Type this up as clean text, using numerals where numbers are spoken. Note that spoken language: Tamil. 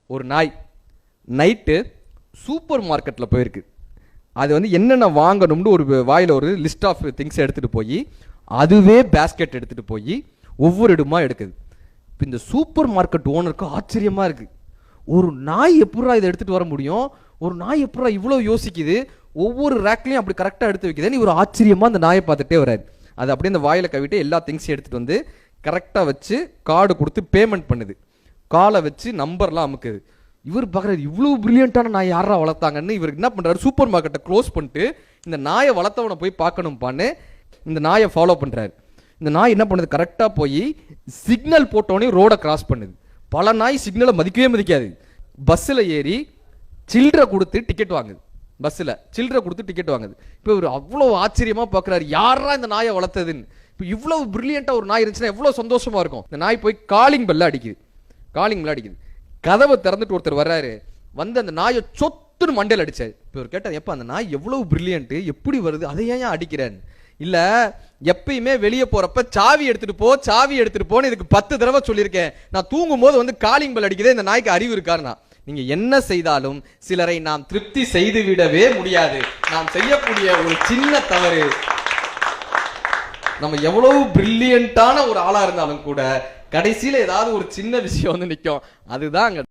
ஒரு நாய் நைட்டு சூப்பர் மார்க்கெட்டில் போயிருக்கு. அது வந்து என்னென்ன வாங்கணும்னு ஒரு வாயில் ஒரு லிஸ்ட் ஆஃப் திங்ஸ் எடுத்துகிட்டு போய் அதுவே பேஸ்கெட் எடுத்துகிட்டு போய் ஒவ்வொரு இடமா எடுக்குது. இப்போ இந்த சூப்பர் மார்க்கெட் ஓனருக்கு ஆச்சரியமாக இருக்குது. ஒரு நாய் எப்படா இதை எடுத்துகிட்டு வர முடியும், ஒரு நாய் எப்படா இவ்வளோ யோசிக்குது, ஒவ்வொரு ரேக்லையும் அப்படி கரெக்டாக எடுத்து வைக்குதுன்னு ஒரு ஆச்சரியமாக அந்த நாயை பார்த்துட்டே வராது. அது அப்படியே அந்த வாயில் கவிட்டு எல்லா திங்ஸையும் எடுத்துகிட்டு வந்து கரெக்டாக வச்சு கார்டு கொடுத்து பேமெண்ட் பண்ணுது. காலை வச்சு நம்பர்லாம் அமுக்குது. இவர் பார்க்குறாரு, இவ்வளோ பிரில்லியண்ட்டான நாய் யாரா வளர்த்தாங்கன்னு. இவர் என்ன பண்ணுறாரு, சூப்பர் மார்க்கெட்டை க்ளோஸ் பண்ணிட்டு இந்த நாயை வளர்த்தவனை போய் பார்க்கணும்ப்பான்னு இந்த நாயை ஃபாலோ பண்ணுறாரு. இந்த நாய் என்ன பண்ணுது, கரெக்டாக போய் சிக்னல் போட்டோன்னே ரோடை கிராஸ் பண்ணுது. பல நாய் சிக்னலை மதிக்கவே மதிக்காது. பஸ்ஸில் ஏறி சில்லறை கொடுத்து டிக்கெட் வாங்குது. பஸ்ஸில் சில்லறை கொடுத்து டிக்கெட் வாங்குது. இப்போ இவர் அவ்வளோ ஆச்சரியமாக பார்க்குறாரு, யாரா இந்த நாயை வளர்த்ததுன்னு. இப்போ இவ்வளோ பிரில்லியண்ட்டாக ஒரு நாய் இருந்துச்சுன்னா எவ்வளோ சந்தோஷமாக இருக்கும். இந்த நாய் போய் காலிங் பெல்ல அடிக்குது. கதவை திறந்துட்டு ஒருத்தர் வர்றாரு. வந்து அந்த நாயை சொத்துன்னு மண்டையில் அடிச்சாரு. இப்போ இவர் கேட்டார், எப்போ அந்த நாய் எவ்வளவு பிரில்லியன்ட்டு, எப்படி வருது, அதை ஏன் அடிக்கிறேன்? இல்லை, எப்பயுமே வெளியே போறப்ப சாவி எடுத்துட்டு போன்னு இதுக்கு 10 தடவை சொல்லியிருக்கேன். நான் தூங்கும் போது வந்து காலிங் பெல் அடிக்குது, இந்த நாய்க்கு அறிவு இருக்காருன்னா. நீங்க என்ன செய்தாலும் சிலரை நாம் திருப்தி செய்து விடவே முடியாது. நாம் செய்யக்கூடிய ஒரு சின்ன தவறு, நம்ம எவ்வளவு பிரில்லியண்டான ஒரு ஆளா இருந்தாலும் கூட கடைசியில ஏதாவது ஒரு சின்ன விஷயம் வந்து நிற்கும். அதுதான் அங்க